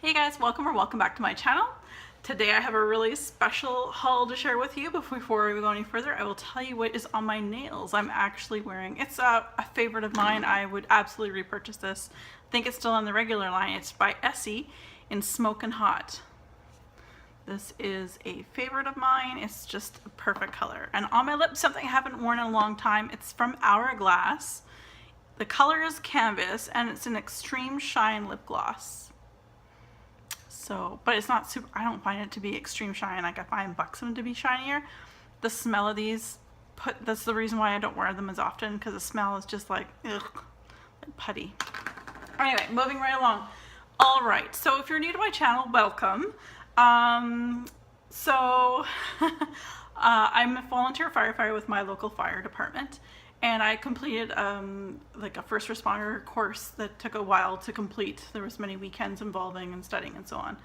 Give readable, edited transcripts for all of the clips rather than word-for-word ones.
Hey guys, welcome back to my channel. Today I have a really special haul to share with you, but before we go any further, I will tell you what is on my nails. I'm actually wearing, it's a favorite of mine. I would absolutely repurchase this. I think it's still on the regular line. It's by Essie in Smokin' Hot. This is a favorite of mine. It's just a perfect color. And on my lips, something I haven't worn in a long time. It's from Hourglass. The color is Canvas and it's an extreme shine lip gloss. So, but it's not super, I don't find it to be extreme shine. Like I find Buxom to be shinier. The smell of these, that's the reason why I don't wear them as often, because the smell is just like, ugh, like putty. Anyway, moving right along. All right, so if you're new to my channel, welcome. I'm a volunteer firefighter with my local fire department. And I completed like a first responder course that took a while to complete. There was many weekends involving and studying and so on.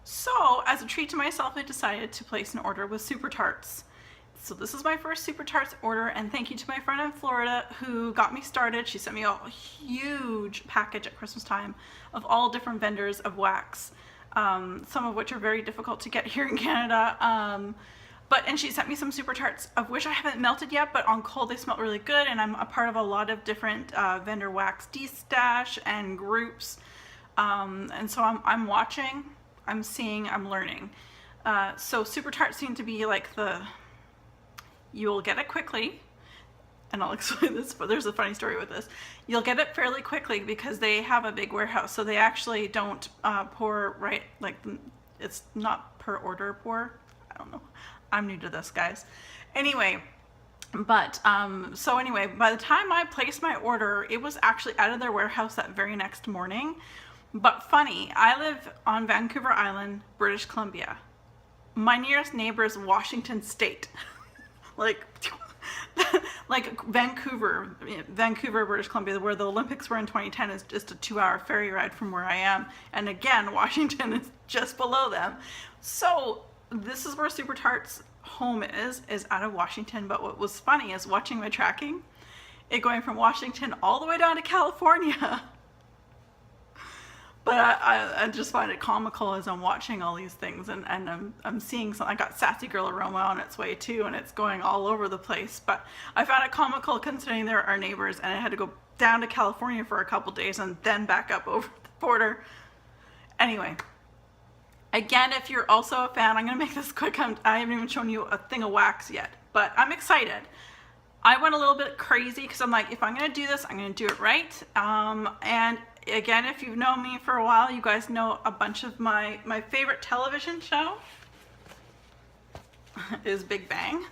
So as a treat to myself, I decided to place an order with Super Tarts. So this is my first Super Tarts order, and thank you to my friend in Florida who got me started. She sent me a huge package at Christmas time of all different vendors of wax, some of which are very difficult to get here in Canada. And she sent me some Super Tarts, of which I haven't melted yet, but on cold they smell really good, and I'm a part of a lot of different vendor wax de-stash and groups. And so I'm watching, I'm seeing, I'm learning. So Super Tarts seem to be like you'll get it quickly, and I'll explain this, but there's a funny story with this. You'll get it fairly quickly because they have a big warehouse, so they actually don't pour right, like it's not per order pour. I don't know. I'm new to this, guys. Anyway, so anyway, by the time I placed my order, it was actually out of their warehouse that very next morning. But funny, I live on Vancouver Island, British Columbia. My nearest neighbor is Washington State. like Vancouver, British Columbia, where the Olympics were in 2010, is just a 2-hour ferry ride from where I am. And again, Washington is just below them. So this is where Super Tarts home is out of Washington. But what was funny is watching my tracking, it going from Washington all the way down to California. But I just find it comical as I'm watching all these things, and I'm seeing something. I got Sassy Girl Aroma on its way too, and it's going all over the place. But I found it comical considering they're our neighbors, and I had to go down to California for a couple days and then back up over the border. Anyway. Again, if you're also a fan, I'm going to make this quick. I haven't even shown you a thing of wax yet, but I'm excited. I went a little bit crazy because I'm like, if I'm going to do this, I'm going to do it right. And again, if you've known me for a while, you guys know a bunch of my favorite television show is Big Bang.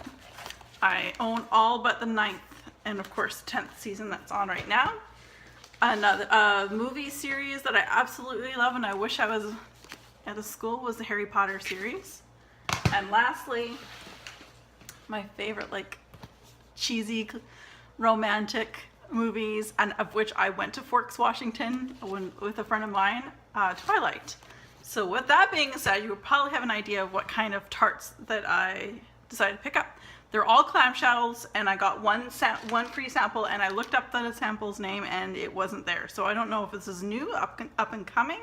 I own all but the 9th and of course 10th season that's on right now. Another movie series that I absolutely love and I wish I was at the school was the Harry Potter series. And lastly, my favorite like cheesy romantic movies, and of which I went to Forks, Washington with a friend of mine, Twilight. So with that being said, you will probably have an idea of what kind of tarts that I decided to pick up. They're all clamshells, and I got one free sample, and I looked up the sample's name and it wasn't there. So I don't know if this is new, up and coming,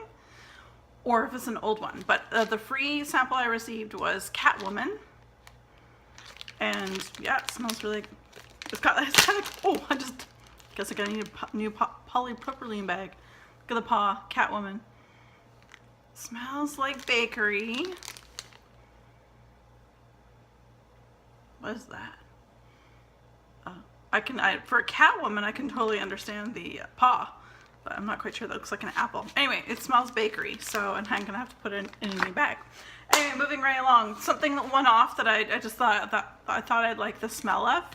or if it's an old one. But the free sample I received was Catwoman. And yeah, it smells really, it's kind of, oh, I just guess I need a new polypropylene bag. Look at the paw, Catwoman. Smells like bakery. What is that? For a Catwoman, I can totally understand the paw. But I'm not quite sure. That looks like an apple. Anyway, it smells bakery, so and I'm gonna have to put it in a new bag. Anyway, moving right along. Something that went off that I just thought I'd like the smell of.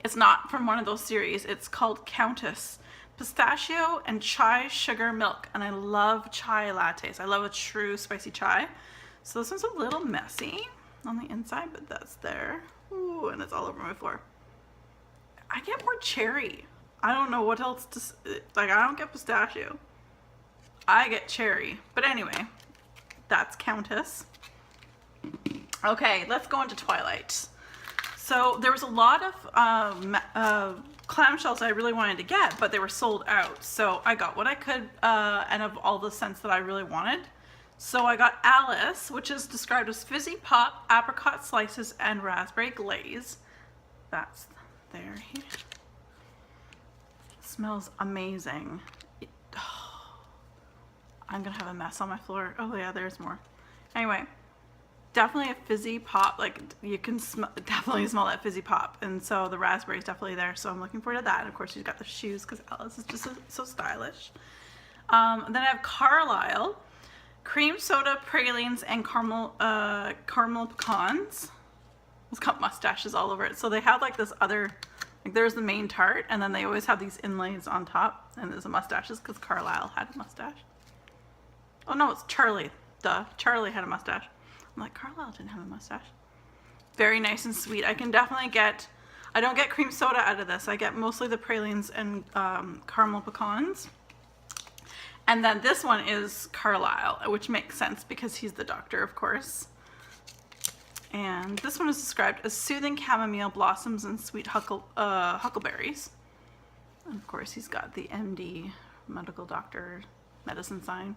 It's not from one of those series. It's called Countess Pistachio and Chai Sugar Milk, and I love chai lattes. I love a true spicy chai. So this one's a little messy on the inside, but that's there. Ooh, and it's all over my floor. I get more cherry. I don't know what else to, like I don't get pistachio. I get cherry. But anyway, that's Countess. Okay, let's go into Twilight. So there was a lot of clamshells I really wanted to get, but they were sold out. So I got what I could, and of all the scents that I really wanted. So I got Alice, which is described as fizzy pop, apricot slices, and raspberry glaze. That's there. It smells amazing. I'm gonna have a mess on my floor. Oh yeah, there's more. Anyway, definitely a fizzy pop. Like you can definitely smell that fizzy pop, and so the raspberry is definitely there. So I'm looking forward to that. And of course, she's got the shoes because Alice is just so stylish. Then I have Carlisle, cream soda, pralines, and caramel pecans. It's got mustaches all over it. So they have like this other, like there's the main tart, and then they always have these inlays on top, and there's the mustaches because Carlisle had a mustache. Oh no, it's Charlie. Duh. Charlie had a mustache. I'm like, Carlisle didn't have a mustache. Very nice and sweet. I can definitely get, I don't get cream soda out of this. I get mostly the pralines and caramel pecans. And then this one is Carlisle, which makes sense because he's the doctor, of course. And this one is described as soothing chamomile blossoms and sweet huckleberries. And of course, he's got the MD, medical doctor, medicine sign.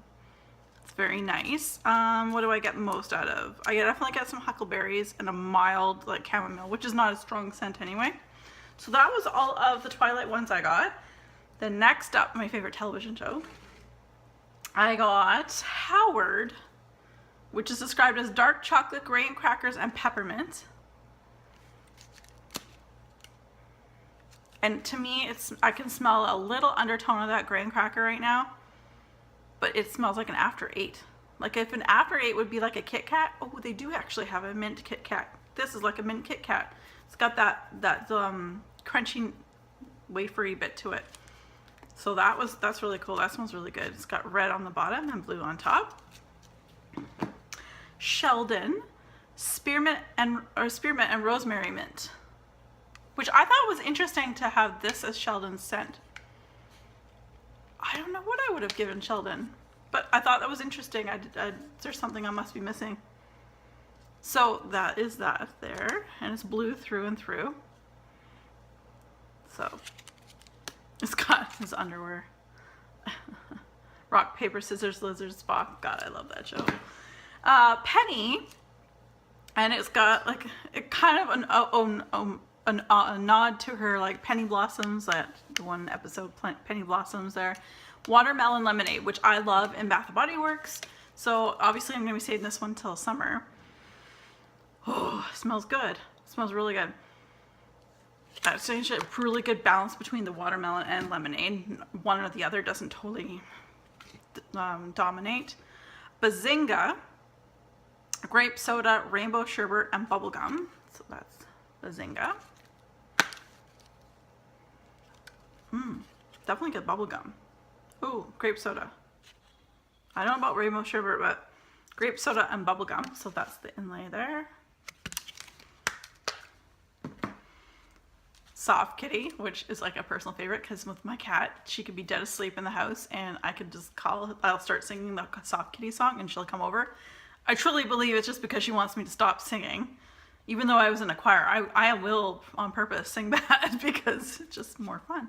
It's very nice. What do I get most out of? I definitely get some huckleberries and a mild like chamomile, which is not a strong scent anyway. So that was all of the Twilight ones I got. Then next up, my favorite television show. I got Howard, which is described as dark chocolate, graham crackers, and peppermint. And to me, I can smell a little undertone of that graham cracker right now. But it smells like an After 8. Like if an After 8 would be like a Kit Kat. Oh, they do actually have a mint Kit Kat. This is like a mint Kit Kat. It's got that crunchy, wafery bit to it. So that's really cool. That smells really good. It's got red on the bottom and blue on top. Sheldon, spearmint and rosemary mint, which I thought was interesting to have this as Sheldon's scent. I don't know what I would have given Sheldon, but I thought that was interesting. There's something I must be missing. So that is that there, and it's blue through and through. So it's got his underwear. Rock, paper, scissors, lizard, Spock. God, I love that show. Penny, and it's got like kind of a nod to her like Penny Blossoms, that the one episode Penny Blossoms there. Watermelon lemonade, which I love in Bath & Body Works. So obviously I'm going to be saving this one till summer. Oh, it smells good. It smells really good. It's actually a really good balance between the watermelon and lemonade. One or the other doesn't totally dominate. Bazinga, grape soda, rainbow sherbet, and bubblegum. So that's Bazinga. Definitely good bubblegum. Ooh, grape soda. I don't know about rainbow sherbet, but grape soda and bubblegum. So that's the inlay there. Soft Kitty, which is like a personal favorite because with my cat, she could be dead asleep in the house and I could just I'll start singing the Soft Kitty song and she'll come over. I truly believe it's just because she wants me to stop singing. Even though I was in a choir, I will on purpose sing that because it's just more fun.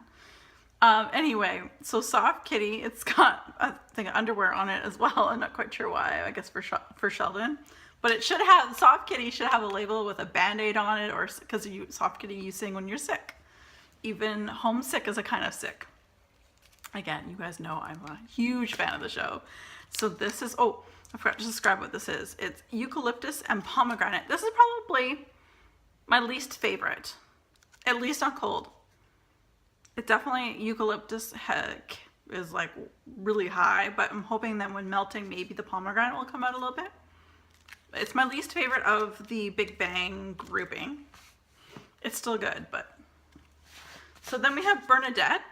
Anyway, so Soft Kitty, it's got a thing of underwear on it as well. I'm not quite sure why, I guess for Sheldon. But it should have, Soft Kitty should have a label with a Band-Aid on it, or because Soft Kitty you sing when you're sick. Even homesick is a kind of sick. Again, you guys know I'm a huge fan of the show. So this is, oh, I forgot to describe what this is. It's eucalyptus and pomegranate. This is probably my least favorite, at least on cold. It definitely, eucalyptus is like really high, but I'm hoping that when melting, maybe the pomegranate will come out a little bit. It's my least favorite of the Big Bang grouping. It's still good, but. So then we have Bernadette.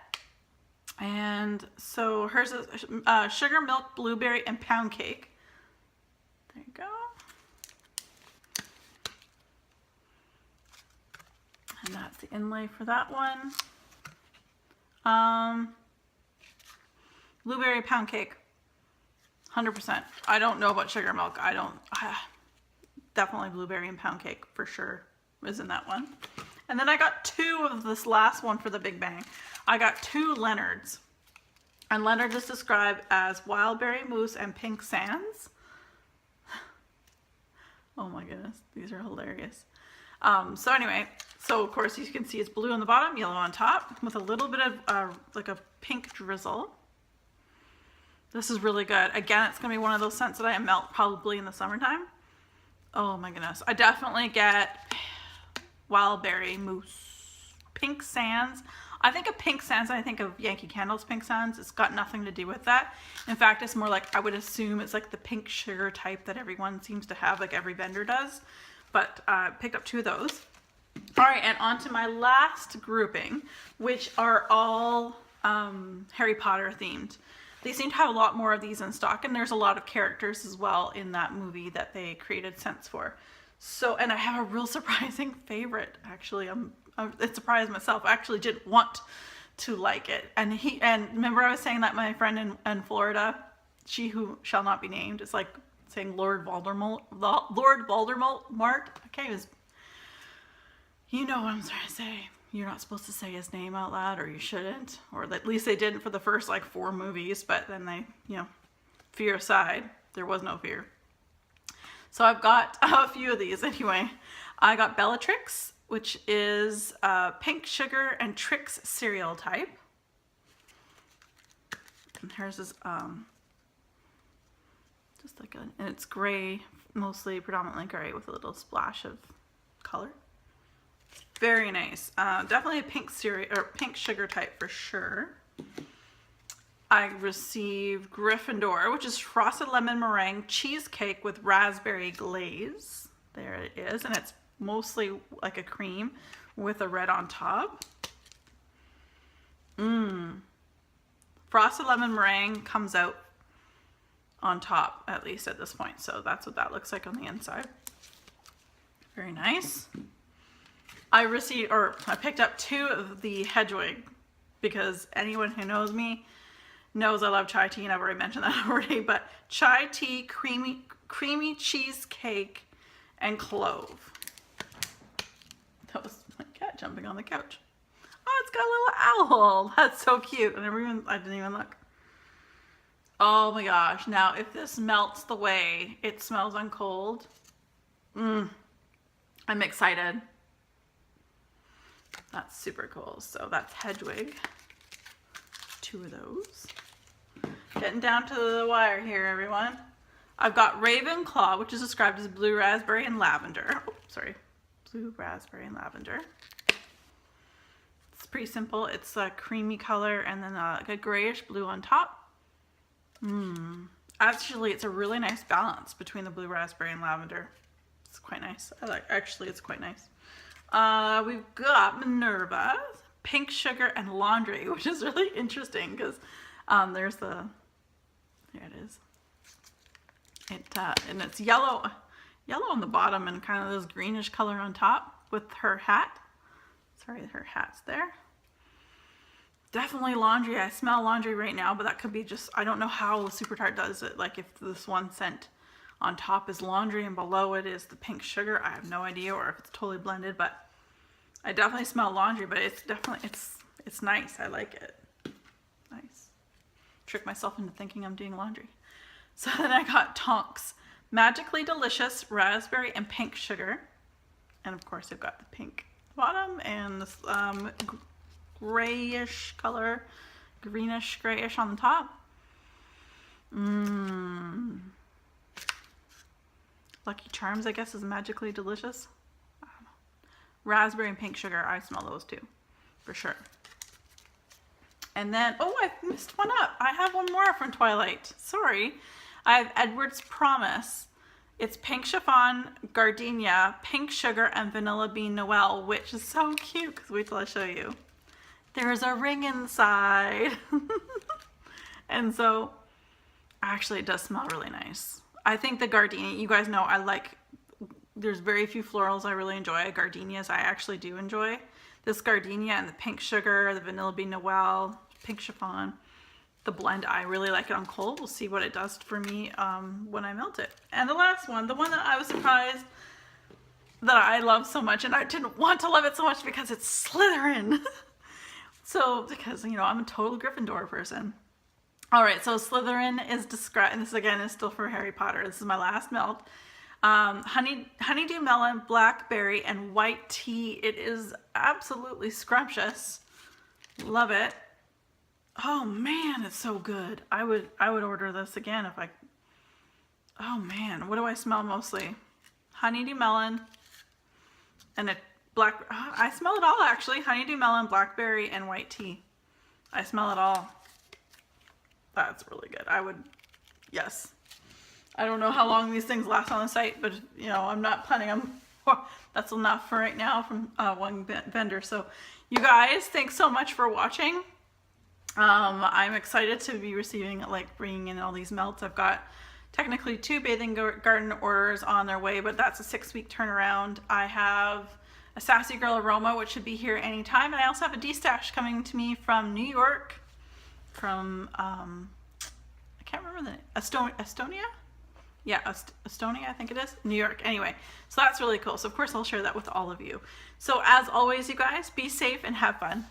And so hers is sugar, milk, blueberry, and pound cake. There you go. And that's the inlay for that one. Blueberry pound cake. 100%. I don't know about sugar milk. Definitely blueberry and pound cake for sure is in that one. And then I got 2 of this last one for the Big Bang. I got 2 Leonards. And Leonard is described as wild berry mousse and pink sands. Oh my goodness, these are hilarious. So anyway, so of course you can see it's blue on the bottom, yellow on top, with a little bit of like a pink drizzle. This is really good. Again, it's gonna be one of those scents that I melt probably in the summertime. Oh my goodness. I definitely get wild berry mousse, pink sands. I think of pink sands and I think of Yankee Candles pink sands. It's got nothing to do with that. In fact, it's more like, I would assume it's like the pink sugar type that everyone seems to have, like every vendor does. But I picked up 2 of those. All right, and on to my last grouping, which are all Harry Potter themed. They seem to have a lot more of these in stock, and there's a lot of characters as well in that movie that they created scents for. So, and I have a real surprising favorite, actually. It surprised myself. I actually didn't want to like it. And remember I was saying that my friend in Florida, she who shall not be named, is like saying Lord Voldemort. Okay, you know what I'm trying to say. You're not supposed to say his name out loud, or you shouldn't. Or at least they didn't for the first like 4 movies, but then they, you know, fear aside, there was no fear. So I've got a few of these anyway. I got Bellatrix, which is pink sugar and Trix cereal type. And hers is just like and it's gray, mostly predominantly gray with a little splash of color. Very nice. Definitely a pink cereal or pink sugar type for sure. I received Gryffindor, which is frosted lemon meringue cheesecake with raspberry glaze. There it is, and it's mostly like a cream with a red on top. Frosted lemon meringue comes out on top, at least at this point. So that's what that looks like on the inside. Very nice. I picked up 2 of the Hedwig because anyone who knows me knows I love chai tea, and I've already mentioned that already, but chai tea, creamy cheesecake, and clove. That was my cat jumping on the couch. Oh, it's got a little owl. That's so cute. I didn't even look. Oh my gosh. Now, if this melts the way it smells on cold, I'm excited. That's super cool. So that's Hedwig. 2 of those. Getting down to the wire here, everyone. I've got Ravenclaw, which is described as blue raspberry and lavender. Oh, sorry. Blue raspberry and lavender. It's pretty simple. It's a creamy color and then like a grayish blue on top. Actually, it's a really nice balance between the blue raspberry and lavender. It's quite nice. Actually, it's quite nice. We've got Minerva, pink sugar and laundry, which is really interesting because there it is. And it's yellow on the bottom and kind of this greenish color on top with her hat. Sorry, her hat's there. Definitely laundry. I smell laundry right now, but that could be just, I don't know how Super Tart does it. Like if this one scent on top is laundry and below it is the pink sugar. I have no idea, or if it's totally blended, but I definitely smell laundry, but it's definitely, it's nice. I like it. Nice. Trick myself into thinking I'm doing laundry. So then I got Tonks, magically delicious raspberry and pink sugar. And of course I've got the pink bottom and this grayish color, greenish grayish on the top. Lucky Charms, I guess, is magically delicious. I don't know. Raspberry and pink sugar, I smell those too, for sure. And then, oh, I missed one up. I have one more from Twilight. Sorry. I have Edward's Promise. It's pink chiffon, gardenia, pink sugar, and vanilla bean Noel, which is so cute, because wait till I show you. There's a ring inside. And so, actually, it does smell really nice. I think the gardenia, you guys know there's very few florals I really enjoy. Gardenias I actually do enjoy. This gardenia and the pink sugar, the vanilla bean Noel, pink chiffon, the blend, I really like it on cold. We'll see what it does for me when I melt it. And the last one, the one that I was surprised that I love so much, and I didn't want to love it so much because it's Slytherin. So, because, you know, I'm a total Gryffindor person. All right, so Slytherin is described, and this again is still for Harry Potter. This is my last melt. Honeydew melon, blackberry, and white tea. It is absolutely scrumptious. Love it. Oh man, it's so good. I would order this again if I. Oh man, what do I smell mostly? Honeydew melon, and a black. Oh, I smell it all actually. Honeydew melon, blackberry, and white tea. I smell it all. That's really good. I would, yes. I don't know how long these things last on the site, but you know, I'm not planning on, that's enough for right now from one vendor. So you guys, thanks so much for watching. I'm excited to be receiving, like bringing in all these melts. I've got technically 2 bathing garden orders on their way, but that's a 6-week turnaround. I have a Sassy Girl aroma, which should be here anytime. And I also have a D-stash coming to me from New York. From I can't remember the name. Estonia? Yeah, Estonia, I think it is. New York. Anyway, so that's really cool. So of course I'll share that with all of you. So as always, you guys, be safe and have fun.